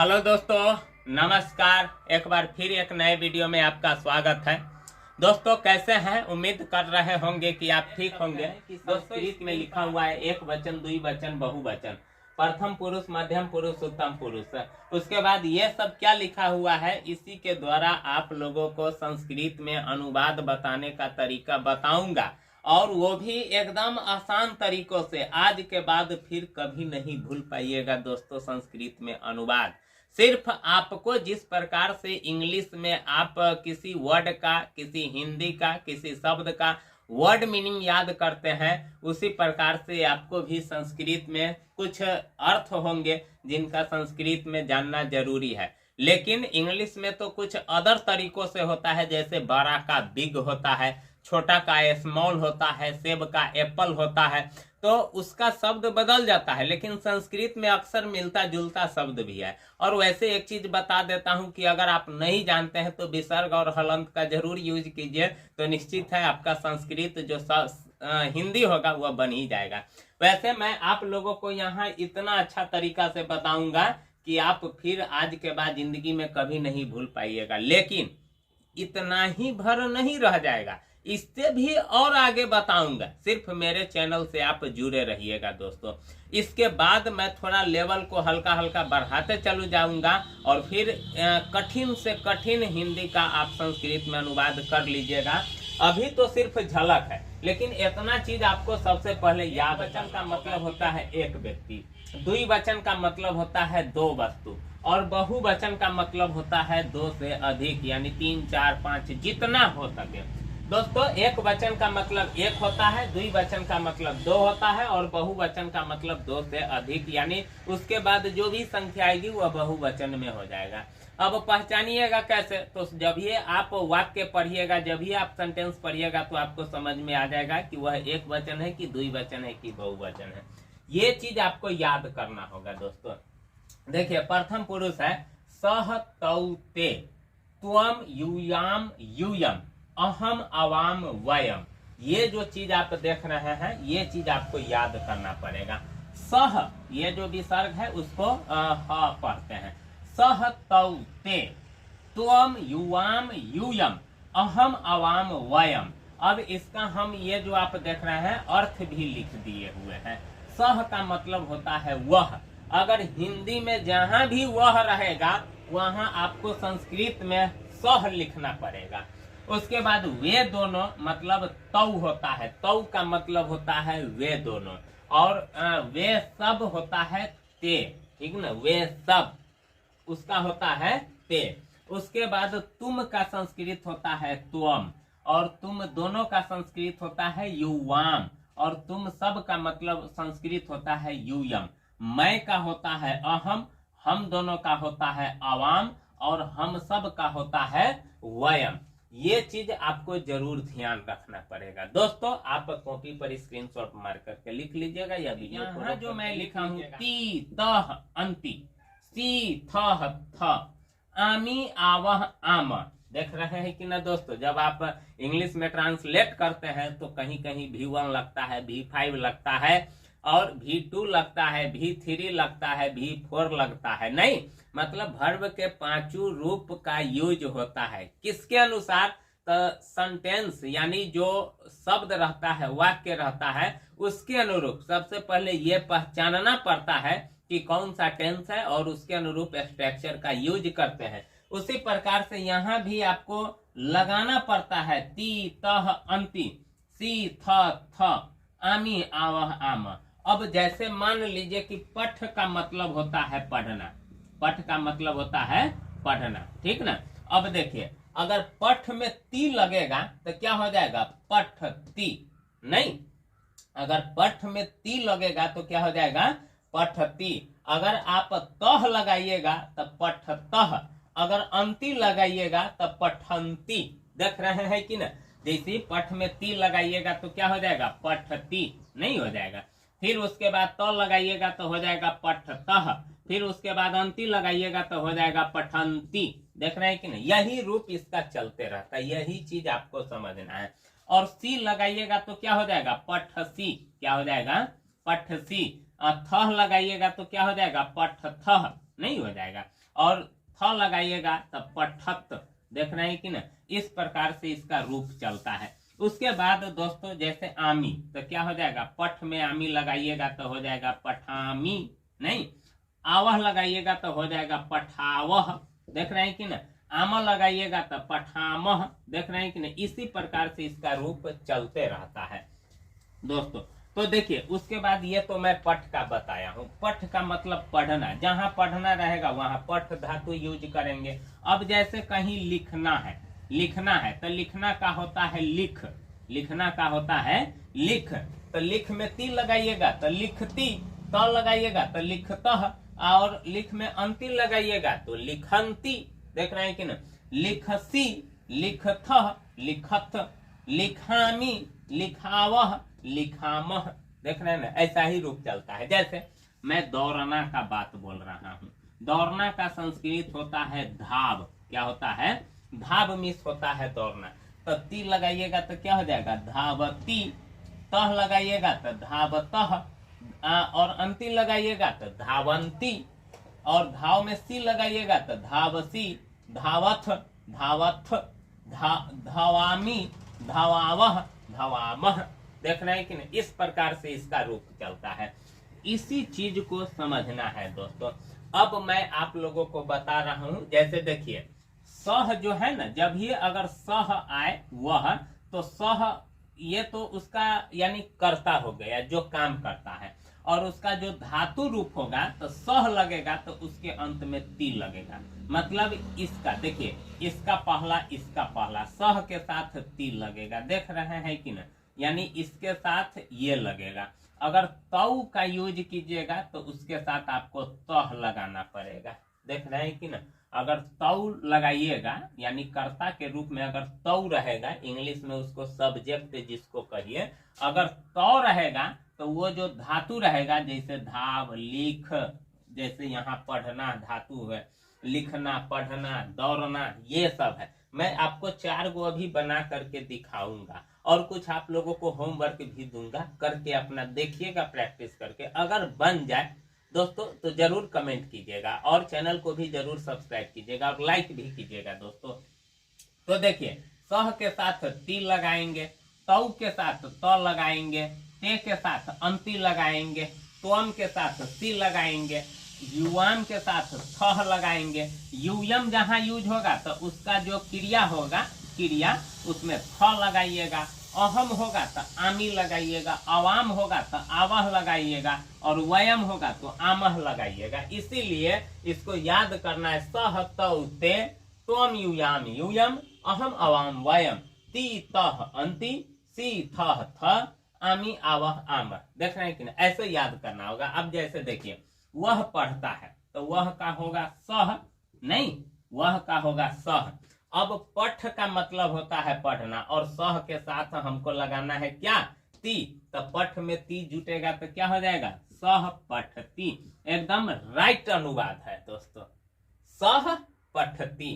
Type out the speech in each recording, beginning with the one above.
Hello दोस्तों, नमस्कार। एक बार फिर एक नए वीडियो में आपका स्वागत है। दोस्तों कैसे हैं? उम्मीद कर रहे होंगे कि आप ठीक होंगे। संस्कृत में लिखा हुआ है एक वचन, द्विवचन, बहुवचन, प्रथम पुरुष, मध्यम पुरुष, उत्तम पुरुष। उसके बाद ये सब क्या लिखा हुआ है, इसी के द्वारा आप लोगों को संस्कृत में अनुवाद बताने का तरीका बताऊंगा, और वो भी एकदम आसान तरीकों से। आज के बाद फिर कभी नहीं भूल पाइएगा दोस्तों संस्कृत में अनुवाद। सिर्फ आपको जिस प्रकार से इंग्लिश में आप किसी वर्ड का, किसी हिंदी का, किसी शब्द का वर्ड मीनिंग याद करते हैं, उसी प्रकार से आपको भी संस्कृत में कुछ अर्थ होंगे जिनका संस्कृत में जानना जरूरी है। लेकिन इंग्लिश में तो कुछ अदर तरीकों से होता है, जैसे बड़ा का बिग होता है, छोटा का स्मॉल होता है, सेब का एप्पल होता है, तो उसका शब्द बदल जाता है। लेकिन संस्कृत में अक्सर मिलता जुलता शब्द भी है। और वैसे एक चीज बता देता हूं कि अगर आप नहीं जानते हैं तो विसर्ग और हलंत का जरूर यूज कीजिए, तो निश्चित है आपका संस्कृत जो हिंदी होगा वह बन ही जाएगा। वैसे मैं आप लोगों को यहाँ इतना अच्छा तरीका से बताऊंगा कि आप फिर आज के बाद जिंदगी में कभी नहीं भूल पाइएगा। लेकिन इतना ही भर नहीं रह जाएगा, इससे भी और आगे बताऊंगा। सिर्फ मेरे चैनल से आप जुड़े रहिएगा दोस्तों। इसके बाद मैं थोड़ा लेवल को हल्का हल्का बढ़ाते चलू जाऊंगा, और फिर कठिन से कठिन हिंदी का आप संस्कृत में अनुवाद कर लीजिएगा। अभी तो सिर्फ झलक है, लेकिन इतना चीज आपको सबसे पहले याद। वचन का मतलब होता है एक व्यक्ति, द्विवचन का मतलब होता है दो वस्तु, और बहुवचन का मतलब होता है दो से अधिक, यानी 3, 4, 5 जितना हो सके। दोस्तों एक वचन का मतलब एक होता है, द्विवचन का मतलब दो होता है, और बहुवचन का मतलब दो से अधिक, यानी उसके बाद जो भी संख्या आएगी वह बहुवचन में हो जाएगा। अब पहचानिएगा कैसे? तो जब ये आप वाक्य पढ़िएगा, जब भी आप सेंटेंस पढ़िएगा, तो आपको समझ में आ जाएगा कि वह एक वचन है कि द्विवचन है कि बहुवचन है। ये चीज आपको याद करना होगा दोस्तों। देखिए प्रथम पुरुष है सह तौ ते, त्वम यूयाम यूयम, अहम अवाम वयम। ये जो चीज आप देख रहे हैं, ये चीज आपको याद करना पड़ेगा। सह, ये जो विसर्ग है उसको ह पढ़ते हैं। सह तौ ते, त्वम युवाम यूयम, अहम अवाम वयम। अब इसका हम ये जो आप देख रहे हैं अर्थ भी लिख दिए हुए हैं। सह का मतलब होता है वह। अगर हिंदी में जहां भी वह रहेगा वहां आपको संस्कृत में सह लिखना पड़ेगा। उसके बाद वे दोनों मतलब तौ होता है, तौ का मतलब होता है वे दोनों, और वे सब होता है ते, ठीक ना, वे सब उसका होता है ते। उसके बाद तुम का संस्कृत होता है त्वम, और तुम दोनों का संस्कृत होता है युवाम, और तुम सब का मतलब संस्कृत होता है यूयम। मैं का होता है अहम, हम दोनों का होता है अवाम, और हम सब का होता है वयम। ये चीज आपको जरूर ध्यान रखना पड़ेगा दोस्तों। आप कॉपी पर स्क्रीनशॉट मार करके लिख लीजिएगा, या वीडियो यहाँ जो मैं लिखा हूँ ती तह अंति, सी थह थ, आमी आवह आम। देख रहे हैं कि ना दोस्तों, जब आप इंग्लिश में ट्रांसलेट करते हैं तो कहीं कहीं V1 लगता है, V5 लगता है, और V2 लगता है, V3 लगता है, V4 लगता है। नहीं, मतलब वर्ब के पांचों रूप का यूज होता है। किसके अनुसार? तो सेंटेंस यानी जो शब्द रहता है, वाक्य रहता है, उसके अनुरूप सबसे पहले ये पहचानना पड़ता है कि कौन सा टेंस है, और उसके अनुरूप स्ट्रक्चर का यूज करते हैं। उसी प्रकार से यहाँ भी आपको लगाना पड़ता है ती तह अंति, सी थ, आमी आवह आम। अब जैसे मान लीजिए कि पठ का मतलब होता है पढ़ना, पठ का मतलब होता है पढ़ना, ठीक ना। अब देखिए अगर पठ में ती लगेगा तो क्या हो जाएगा? पठती। नहीं, अगर पठ में ती लगेगा तो क्या हो जाएगा? पठती। अगर आप तह लगाइएगा तो पठतह, अगर अंति लगाइएगा तो पठंती। देख रहे हैं कि ना, जैसे पठ में ती लगाइएगा तो क्या हो जाएगा? पठती नहीं हो जाएगा। फिर उसके बाद त लगाइएगा तो हो जाएगा पठतह, फिर उसके बाद अंति लगाइएगा तो हो जाएगा पठंती। देख रहे हैं कि नहीं, यही रूप इसका चलते रहता है, यही चीज आपको समझना है। और सी लगाइएगा तो क्या हो जाएगा? पठसी। क्या हो जाएगा? पठसी। थह लगाइएगा तो क्या हो जाएगा? पठथह नहीं हो जाएगा। और थ लगाइएगा तब पठत, देख रहे हैं कि ना, इस प्रकार से इसका रूप चलता है। उसके बाद दोस्तों जैसे आमी, तो क्या हो जाएगा, पठ में आमी लगाइएगा तो हो जाएगा पठामी, नहीं, आवह लगाइएगा तो हो जाएगा पठावह, देख रहे हैं कि ना, आमा लगाइएगा तो पठामह, देख रहे हैं कि ना, इसी प्रकार से इसका रूप चलते रहता है दोस्तों। तो देखिए उसके बाद ये तो मैं पठ का बताया हूँ, पठ का मतलब पढ़ना, जहां पढ़ना रहेगा वहां पठ धातु यूज करेंगे। अब जैसे कहीं लिखना है, लिखना है तो लिखना का होता है लिख, लिखना का होता है लिख, तो लिख में ती लगाइएगा तो लिखती, त लगाइएगा तो लिखतः, और लिख में अंति लगाइएगा तो लिखंती, देख रहे हैं कि ना, लिखसी, लिखथ, लिखत, लिखामी, लिखावह, लिखामह, देख रहे हैं ना, ऐसा ही रूप चलता है। जैसे मैं दौड़ना का बात बोल रहा हूँ, दौड़ना का संस्कृत होता है धाव, क्या होता है, धाव मिस होता है दौड़ना, तो ती लगाइएगा तो क्या हो जाएगा धावती, तह लगाइएगा तो धावतः, और अंति लगाइएगा तो धावंती, और धाव में सी लगाइएगा तो धावसी, धावथ, धावथ, धावामी, धावावह, धावामह, देख रहे हैं कि नहीं, इस प्रकार से इसका रूप चलता है। इसी चीज को समझना है दोस्तों। अब मैं आप लोगों को बता रहा हूं, जैसे देखिए सह जो है ना, जब ही अगर सह आए वह, तो सह ये तो उसका यानी कर्ता हो गया, जो काम करता है, और उसका जो धातु रूप होगा तो सह लगेगा तो उसके अंत में ती लगेगा, मतलब इसका देखिए, इसका पहला, इसका पहला, सह के साथ ती लगेगा, देख रहे हैं कि ना, यानी इसके साथ ये लगेगा। अगर तौ का यूज कीजिएगा तो उसके साथ आपको तह लगाना पड़ेगा, देख रहे हैं कि ना, अगर तौ लगाइएगा यानी कर्ता के रूप में अगर तौ रहेगा, इंग्लिश में उसको सब्जेक्ट जिसको कहिए, अगर तौ रहेगा तो वो जो धातु रहेगा, जैसे धाव, लिख, जैसे यहाँ पढ़ना धातु है, लिखना, पढ़ना, दौड़ना, ये सब है। मैं आपको 4 गो अभी बना करके दिखाऊंगा और कुछ आप लोगों को होमवर्क भी दूंगा, करके अपना देखिएगा प्रैक्टिस करके। अगर बन जाए दोस्तों तो जरूर कमेंट कीजिएगा और चैनल को भी जरूर सब्सक्राइब कीजिएगा और लाइक भी कीजिएगा दोस्तों। तो देखिए सह के साथ ती लगाएंगे, तौ के साथ त लगाएंगे, ते के साथ अंति लगाएंगे, त्वम के साथ सी लगाएंगे, युवाम के साथ थह लगाएंगे। युयम जहां यूज होगा तो उसका जो क्रिया होगा, क्रिया उसमें थ लगाइएगा, अहम होगा तो आमी लगाइएगा, अवाम होगा तो आवह लगाइएगा, और वयम होगा तो आमह लगाइएगा। इसीलिए इसको याद करना है, सह तौ ते त्वम युयाम युयम अहम अवाम वयम, ती तह अंति, सी थह थ, आमी आवह आमह, देख रहे हैं कि ना, ऐसे याद करना होगा। अब जैसे देखिए वह पढ़ता है तो वह का होगा सह, नहीं, वह का होगा सह। अब पठ का मतलब होता है पढ़ना, और सह के साथ हमको लगाना है क्या, ती, तो पठ में ती जुटेगा तो क्या हो जाएगा सह पठती, एकदम राइट अनुवाद है दोस्तों, सह पठती।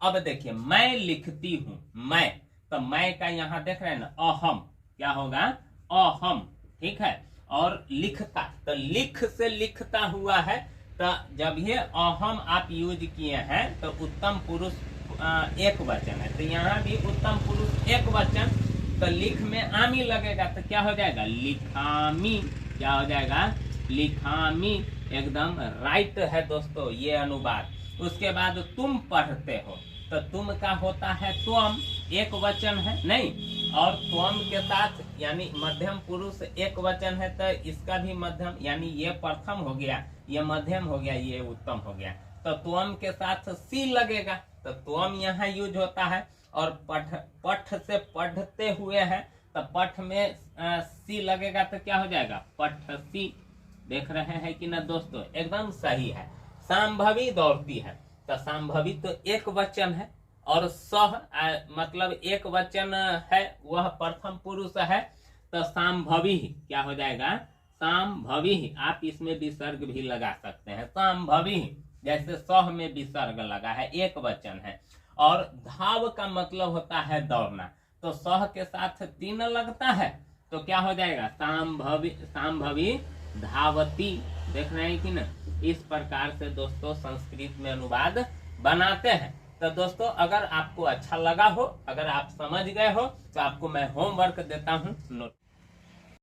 अब देखिए मैं लिखती हूँ, मैं, तो मैं का यहाँ देख रहे हैं ना, अहम, क्या होगा अहम, ठीक है, और लिखता, तो लिख से लिखता हुआ है, तो जब ये अहम आप यूज किए हैं तो उत्तम पुरुष एक वचन है, तो यहाँ भी उत्तम पुरुष एक वचन, तो लिख में आमी लगेगा तो क्या हो जाएगा लिखामी, क्या हो जाएगा लिखामी, एकदम राइट है दोस्तों ये अनुवाद। उसके बाद तुम पढ़ते हो, तो तुम का होता है त्वम, एक वचन है, नहीं, और त्वम के साथ यानी मध्यम पुरुष एक वचन है, तो इसका भी मध्यम, यानी ये प्रथम हो गया, ये मध्यम हो गया, ये उत्तम हो गया, तो त्वम के साथ सी लगेगा, तो त्वम यहाँ यूज होता है। और पठ से पढ़ते हुए है, तो पठ में सी लगेगा तो क्या हो जाएगा पठसी, देख रहे हैं कि ना दोस्तों, एकदम सही है। संभवी दौड़ती है, तो संभवी तो एक वचन है, और सह मतलब एक वचन है, वह प्रथम पुरुष है, तो संभवी क्या हो जाएगा संभवी, आप इसमें विसर्ग भी लगा सकते हैं, संभवी, जैसे सह में विसर्ग लगा है, एक वचन है। और धाव का मतलब होता है दौड़ना, तो सह के साथ तीन लगता है तो क्या हो जाएगा संभवी, संभवी धावती, देख रहे हैं कि ना। इस प्रकार से दोस्तों संस्कृत में अनुवाद बनाते हैं। तो दोस्तों अगर आपको अच्छा लगा हो, अगर आप समझ गए हो, तो आपको मैं होमवर्क देता हूँ, नोट।